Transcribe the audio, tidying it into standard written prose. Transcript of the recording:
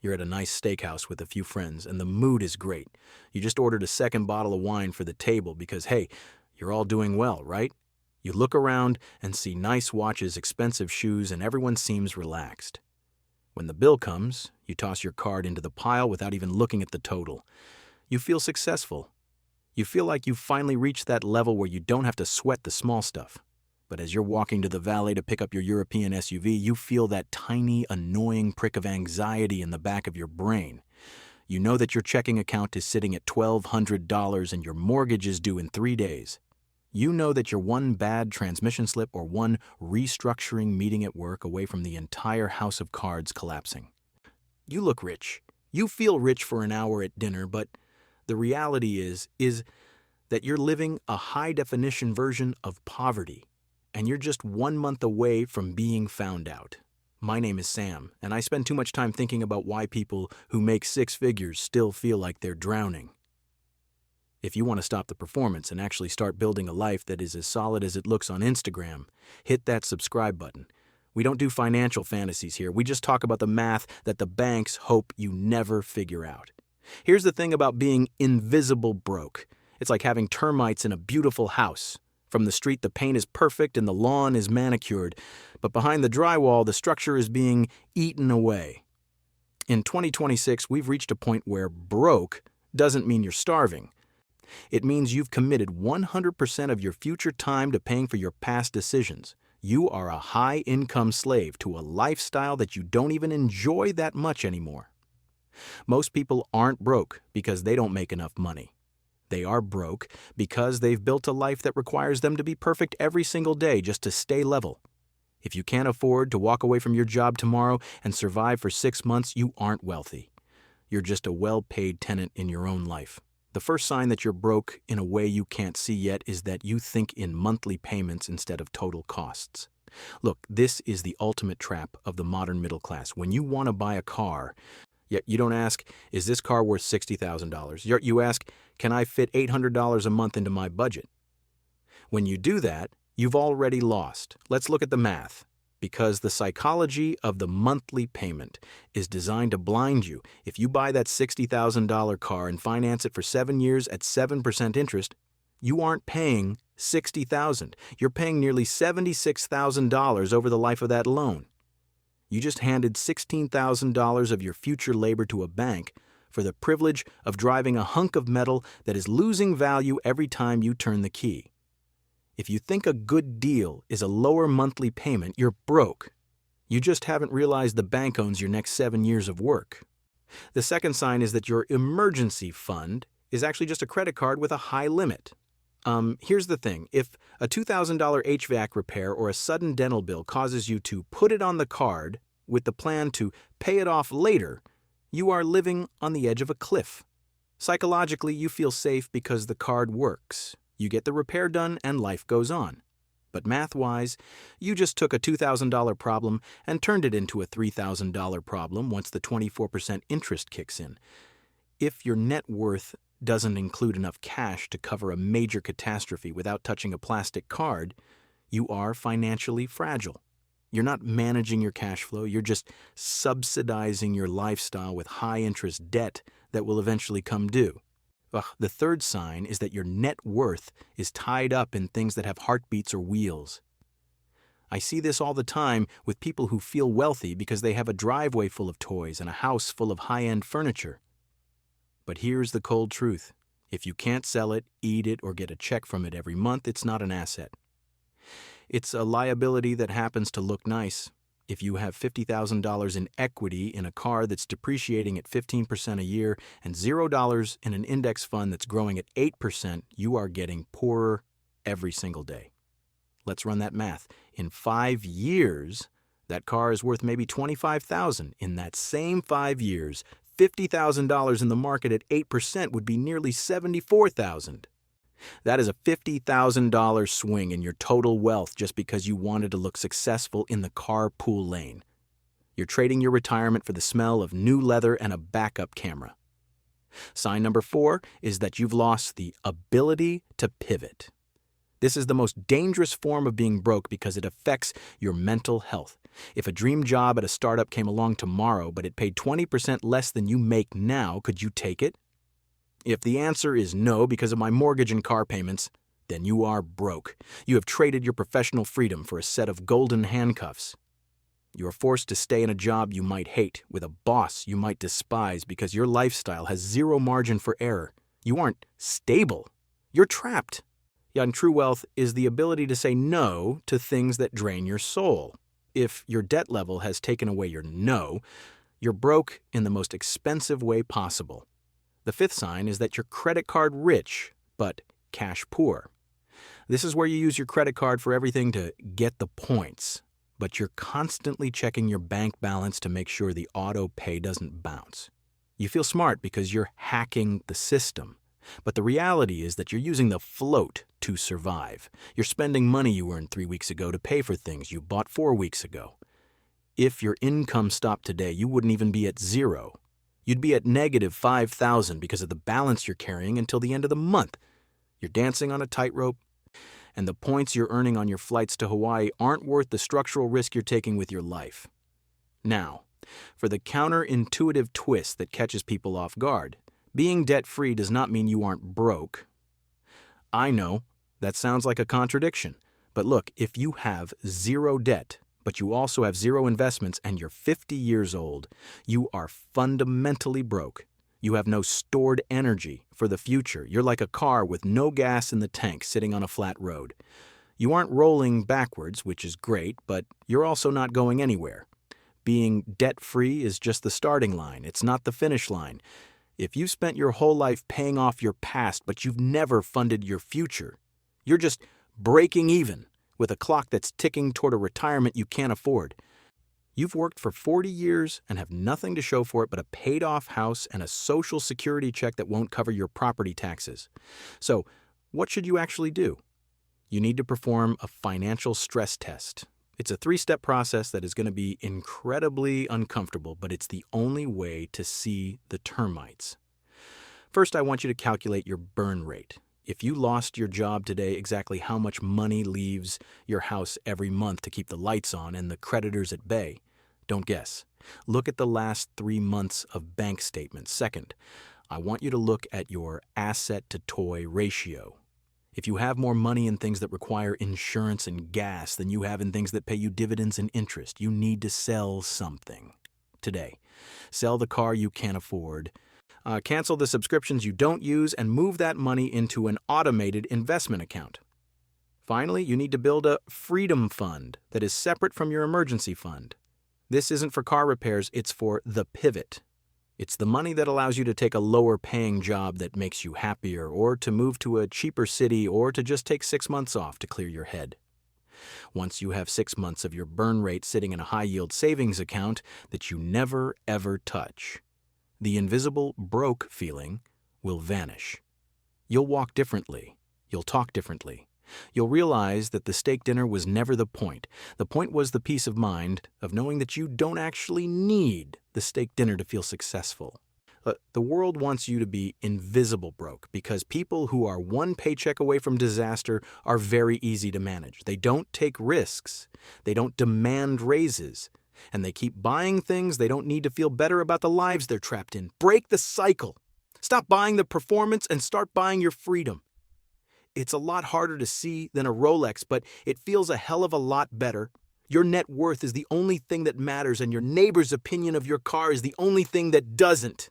You're at a nice steakhouse with a few friends, and the mood is great. You just ordered a second bottle of wine for the table because, hey, you're all doing well, right? You look around and see nice watches, expensive shoes, and everyone seems relaxed. When the bill comes, you toss your card into the pile without even looking at the total. You feel successful. You feel like you've finally reached that level where you don't have to sweat the small stuff. But as you're walking to the valet to pick up your European SUV, you feel that tiny, annoying prick of anxiety in the back of your brain. You know that your checking account is sitting at $1,200 and your mortgage is due in 3 days. You know that you're one bad transmission slip or one restructuring meeting at work away from the entire house of cards collapsing. You look rich. You feel rich for an hour at dinner, but the reality is that you're living a high-definition version of poverty, and you're just 1 month away from being found out. My name is Sam, and I spend too much time thinking about why people who make six figures still feel like they're drowning. If you want to stop the performance and actually start building a life that is as solid as it looks on Instagram, hit that subscribe button. We don't do financial fantasies here. We just talk about the math that the banks hope you never figure out. Here's the thing about being invisible broke. It's like having termites in a beautiful house. From the street, the paint is perfect and the lawn is manicured, but behind the drywall, the structure is being eaten away. In 2026, we've reached a point where broke doesn't mean you're starving. It means you've committed 100% of your future time to paying for your past decisions. You are a high-income slave to a lifestyle that you don't even enjoy that much anymore. Most people aren't broke because they don't make enough money. They are broke because they've built a life that requires them to be perfect every single day just to stay level. If you can't afford to walk away from your job tomorrow and survive for 6 months, you aren't wealthy. You're just a well-paid tenant in your own life. The first sign that you're broke in a way you can't see yet is that you think in monthly payments instead of total costs. Look, this is the ultimate trap of the modern middle class. When you want to buy a car, yet you don't ask, is this car worth $60,000? You ask, can I fit $800 a month into my budget? When you do that, you've already lost. Let's look at the math. Because the psychology of the monthly payment is designed to blind you. If you buy that $60,000 car and finance it for 7 years at 7% interest, you aren't paying $60,000. You're paying nearly $76,000 over the life of that loan. You just handed $16,000 of your future labor to a bank for the privilege of driving a hunk of metal that is losing value every time you turn the key. If you think a good deal is a lower monthly payment, you're broke. You just haven't realized the bank owns your next 7 years of work. The second sign is that your emergency fund is actually just a credit card with a high limit. Here's the thing. If a $2,000 HVAC repair or a sudden dental bill causes you to put it on the card with the plan to pay it off later, you are living on the edge of a cliff. Psychologically, you feel safe because the card works. You get the repair done and life goes on. But math-wise, you just took a $2,000 problem and turned it into a $3,000 problem once the 24% interest kicks in. If your net worth doesn't include enough cash to cover a major catastrophe without touching a plastic card, you are financially fragile. You're not managing your cash flow, you're just subsidizing your lifestyle with high-interest debt that will eventually come due. The third sign is that your net worth is tied up in things that have heartbeats or wheels. I see this all the time with people who feel wealthy because they have a driveway full of toys and a house full of high-end furniture. But here's the cold truth. If you can't sell it, eat it, or get a check from it every month, it's not an asset. It's a liability that happens to look nice. If you have $50,000 in equity in a car that's depreciating at 15% a year and $0 in an index fund that's growing at 8%, you are getting poorer every single day. Let's run that math. In 5 years, that car is worth maybe $25,000. In that same 5 years, $50,000 in the market at 8% would be nearly $74,000. That is a $50,000 swing in your total wealth just because you wanted to look successful in the carpool lane. You're trading your retirement for the smell of new leather and a backup camera. Sign number 4 is that you've lost the ability to pivot. This is the most dangerous form of being broke because it affects your mental health. If a dream job at a startup came along tomorrow, but it paid 20% less than you make now, could you take it? If the answer is no because of my mortgage and car payments, then you are broke. You have traded your professional freedom for a set of golden handcuffs. You are forced to stay in a job you might hate, with a boss you might despise because your lifestyle has zero margin for error. You aren't stable. You're trapped. And true wealth is the ability to say no to things that drain your soul. If your debt level has taken away your no, you're broke in the most expensive way possible. The fifth sign is that you're credit card rich, but cash poor. This is where you use your credit card for everything to get the points, but you're constantly checking your bank balance to make sure the auto pay doesn't bounce. You feel smart because you're hacking the system, but the reality is that you're using the float to survive. You're spending money you earned 3 weeks ago to pay for things you bought 4 weeks ago. If your income stopped today, you wouldn't even be at zero. You'd be at negative 5,000 because of the balance you're carrying until the end of the month. You're dancing on a tightrope, and the points you're earning on your flights to Hawaii aren't worth the structural risk you're taking with your life. Now, for the counterintuitive twist that catches people off guard, being debt-free does not mean you aren't broke. I know, that sounds like a contradiction, but look, if you have zero debt, but you also have zero investments and you're 50 years old, you are fundamentally broke. You have no stored energy for the future. You're like a car with no gas in the tank sitting on a flat road. You aren't rolling backwards, which is great, but you're also not going anywhere. Being debt-free is just the starting line. It's not the finish line. If you've spent your whole life paying off your past, but you've never funded your future, you're just breaking even with a clock that's ticking toward a retirement you can't afford. You've worked for 40 years and have nothing to show for it but a paid-off house and a Social Security check that won't cover your property taxes. So, what should you actually do? You need to perform a financial stress test. It's a 3-step process that is going to be incredibly uncomfortable, but it's the only way to see the termites. First, I want you to calculate your burn rate. If you lost your job today, exactly how much money leaves your house every month to keep the lights on and the creditors at bay? Don't guess. Look at the last 3 months of bank statements. Second, I want you to look at your asset-to-toy ratio. If you have more money in things that require insurance and gas than you have in things that pay you dividends and interest, you need to sell something today. Sell the car you can't afford. Cancel the subscriptions you don't use and move that money into an automated investment account. Finally, you need to build a freedom fund that is separate from your emergency fund. This isn't for car repairs, it's for the pivot. It's the money that allows you to take a lower-paying job that makes you happier, or to move to a cheaper city, or to just take 6 months off to clear your head. Once you have 6 months of your burn rate sitting in a high-yield savings account that you never, ever touch, the invisible broke feeling will vanish. You'll walk differently. You'll talk differently. You'll realize that the steak dinner was never the point. The point was the peace of mind of knowing that you don't actually need the steak dinner to feel successful. The world wants you to be invisible broke because people who are one paycheck away from disaster are very easy to manage. They don't take risks. They don't demand raises. And they keep buying things they don't need to feel better about the lives they're trapped in. Break the cycle. Stop buying the performance and start buying your freedom. It's a lot harder to see than a Rolex, but it feels a hell of a lot better. Your net worth is the only thing that matters, and your neighbor's opinion of your car is the only thing that doesn't.